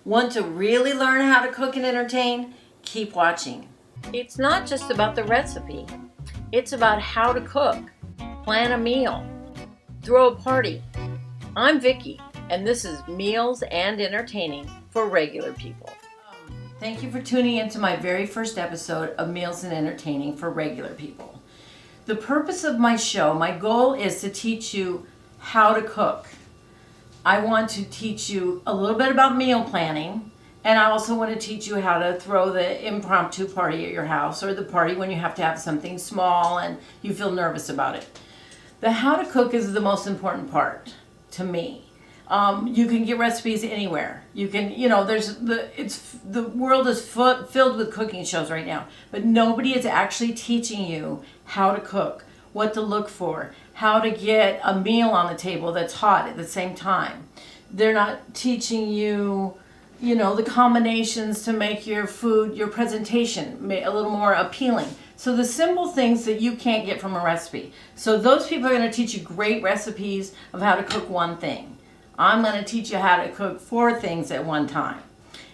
Want to really learn how to cook and entertain? Keep watching. It's not just about the recipe. It's about how to cook, plan a meal, throw a party. I'm Vickie, and this is Meals and Entertaining for Regular People. Thank you for tuning into my very first episode of Meals and Entertaining for Regular People. The purpose of my show, my goal is to teach you how to cook. I want to teach you a little bit about meal planning, and I also want to teach you how to throw the impromptu party at your house, or the party when you have to have something small and you feel nervous about it. The how to cook is the most important part to me. You can get recipes anywhere. You can, the world is filled with cooking shows right now, but nobody is actually teaching you how to cook, what to look for, how to get a meal on the table that's hot at the same time. They're not teaching you, the combinations to make your food, your presentation a little more appealing. So the simple things that you can't get from a recipe. So those people are going to teach you great recipes of how to cook one thing. I'm going to teach you how to cook 4 things at one time.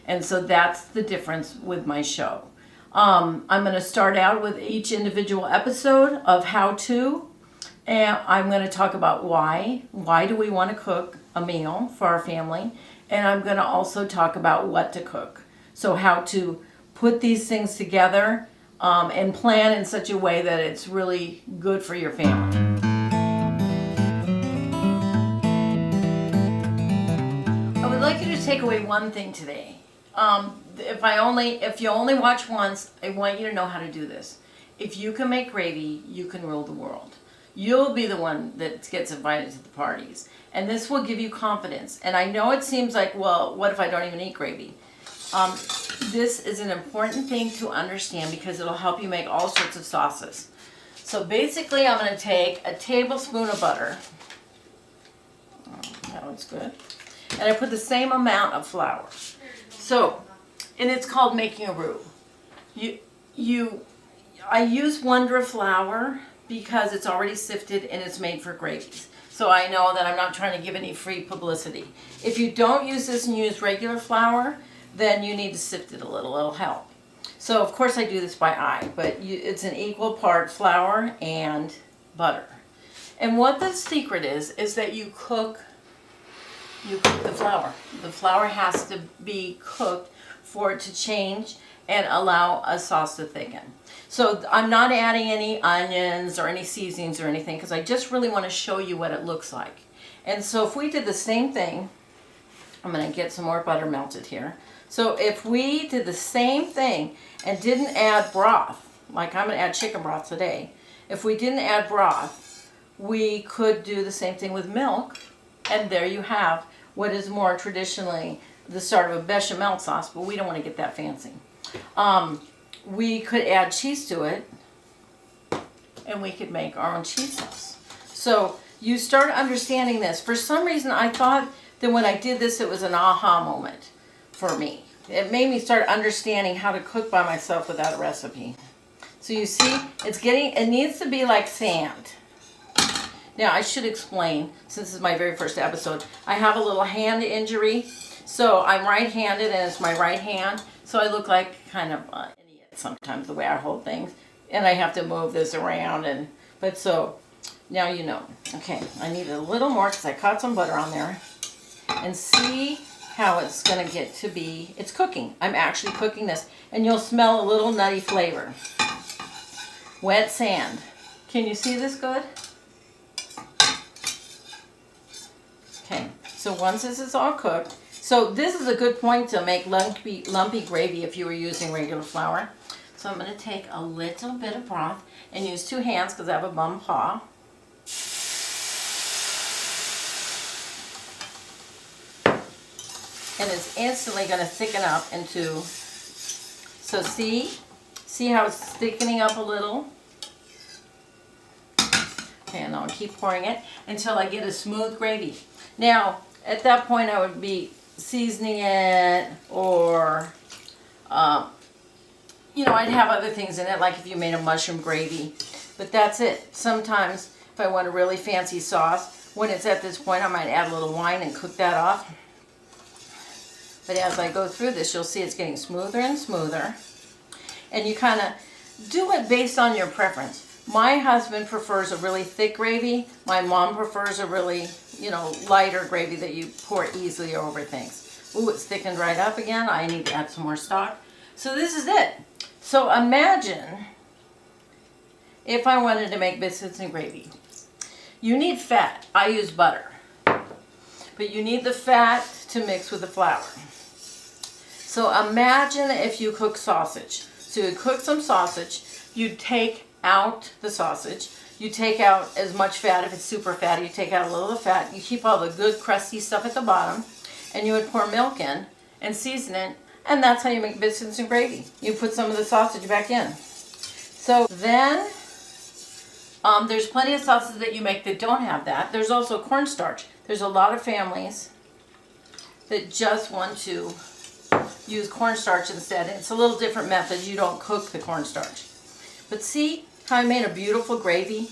And so that's the difference with my show. I'm going to start out with each individual episode of how to, and I'm going to talk about why. Why do we want to cook a meal for our family? And I'm going to also talk about what to cook. So how to put these things together and plan in such a way that it's really good for your family. I would like you to take away one thing today. If you only watch once, I want you to know how to do this. If you can make gravy, you can rule the world. You'll be the one that gets invited to the parties. And this will give you confidence. And I know it seems like, well, what if I don't even eat gravy? This is an important thing to understand because it'll help you make all sorts of sauces. So basically, I'm going to take a tablespoon of butter. That looks good. And I put the same amount of flour. So, and it's called making a roux. I use Wonder flour because it's already sifted and it's made for gravies. So I know that I'm not trying to give any free publicity. If you don't use this and use regular flour, then you need to sift it a little. It'll help. So of course I do this by eye, but it's an equal part flour and butter. And what the secret is that you cook the flour. The flour has to be cooked for it to change and allow a sauce to thicken. So I'm not adding any onions or any seasonings or anything because I just really want to show you what it looks like. And so if we did the same thing, I'm going to get some more butter melted here. So if we did the same thing and didn't add broth, like I'm going to add chicken broth today, if we didn't add broth, we could do the same thing with milk, and there you have what is more traditionally the start of a bechamel sauce, but we don't want to get that fancy. We could add cheese to it, and we could make our own cheese sauce. So you start understanding this. For some reason, I thought that when I did this, it was an aha moment for me. It made me start understanding how to cook by myself without a recipe. So you see, it needs to be like sand. Now, I should explain, since this is my very first episode, I have a little hand injury. So I'm right-handed, and it's my right hand. So I look like kind of an idiot sometimes, the way I hold things. And I have to move this around. But so, now you know. Okay, I need a little more because I caught some butter on there. And see how it's going to get to be. It's cooking. I'm actually cooking this. And you'll smell a little nutty flavor. Wet sand. Can you see this good? Okay, so once this is all cooked, so this is a good point to make lumpy gravy if you were using regular flour. So I'm going to take a little bit of broth and use 2 hands because I have a bum paw. And it's instantly going to thicken up into, so see how it's thickening up a little? Okay, and I'll keep pouring it until I get a smooth gravy. Now, at that point, I would be seasoning it, or, I'd have other things in it, like if you made a mushroom gravy. But that's it. Sometimes, if I want a really fancy sauce, when it's at this point, I might add a little wine and cook that off. But as I go through this, you'll see it's getting smoother and smoother. And you kind of do it based on your preference. My husband prefers a really thick gravy. My mom prefers a really, lighter gravy that you pour easily over things. Ooh, it's thickened right up again. I need to add some more stock. So this is it. So imagine if I wanted to make biscuits and gravy. You need fat. I use butter. But you need the fat to mix with the flour. So imagine if you cook sausage. So you cook some sausage, you take out the sausage, you take out as much fat. If it's super fatty, you take out a little of the fat, you keep all the good crusty stuff at the bottom, and you would pour milk in and season it, and that's how you make biscuits and gravy. You put some of the sausage back in. So then, there's plenty of sauces that you make that don't have that. There's also cornstarch. There's a lot of families that just want to use cornstarch instead. It's a little different method. You don't cook the cornstarch. But see how I made a beautiful gravy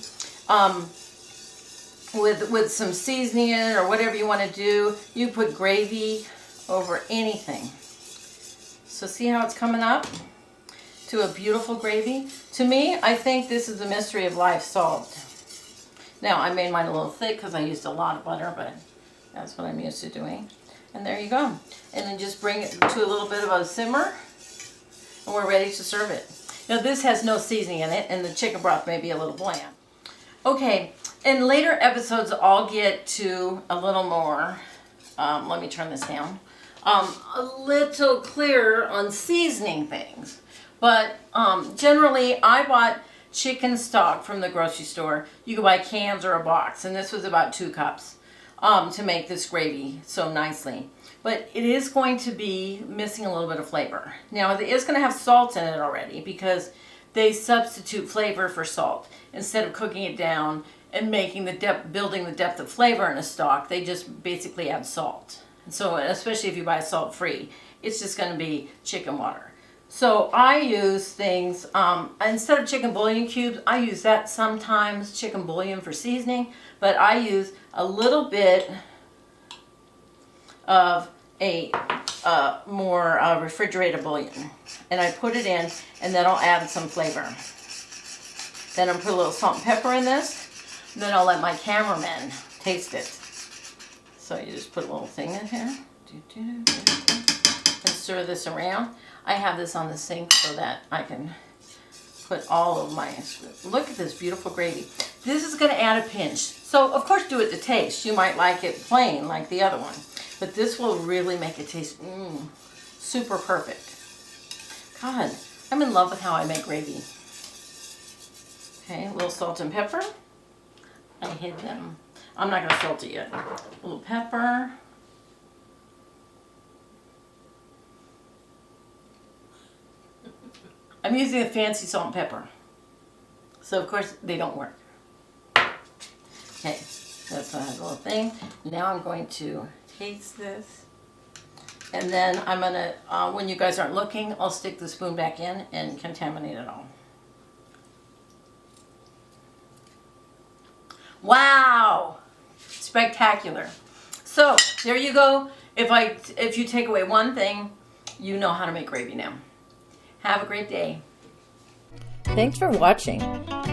with some seasoning in it or whatever you want to do. You put gravy over anything. So see how it's coming up to a beautiful gravy? To me, I think this is the mystery of life solved. Now, I made mine a little thick because I used a lot of butter, but that's what I'm used to doing. And there you go. And then just bring it to a little bit of a simmer, and we're ready to serve it. Now this has no seasoning in it, and the chicken broth may be a little bland. Okay, in later episodes I'll get to a little more, let me turn this down, a little clearer on seasoning things. But generally I bought chicken stock from the grocery store. You can buy cans or a box, and this was about 2 cups. To make this gravy so nicely. But it is going to be missing a little bit of flavor. Now it is going to have salt in it already because they substitute flavor for salt. Instead of cooking it down and making building the depth of flavor in a stock, they just basically add salt. And so especially if you buy salt-free, it's just going to be chicken water. So I use things, instead of chicken bouillon cubes, I use that sometimes, chicken bouillon for seasoning, but I use a little bit of a more refrigerated bouillon. And I put it in, and then I'll add some flavor. Then I'll put a little salt and pepper in this, and then I'll let my cameraman taste it. So you just put a little thing in here, and stir this around. I have this on the sink so that I can put all of my, look at this beautiful gravy. This is going to add a pinch. So of course do it to taste. You might like it plain like the other one. But this will really make it taste super perfect. God, I'm in love with how I make gravy. Okay, a little salt and pepper. I hid them. I'm not going to salt it yet. A little pepper. I'm using a fancy salt and pepper. So of course they don't work. Okay, that's my little thing. Now I'm going to taste this. And then I'm gonna, when you guys aren't looking, I'll stick the spoon back in and contaminate it all. Wow! Spectacular. So, there you go. If you take away one thing, you know how to make gravy now. Have a great day. Thanks for watching.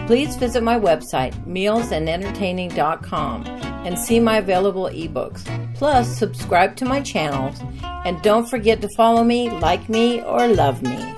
Please visit my website, mealsandentertaining.com, and see my available ebooks. Plus, subscribe to my channels, and don't forget to follow me, like me, or love me.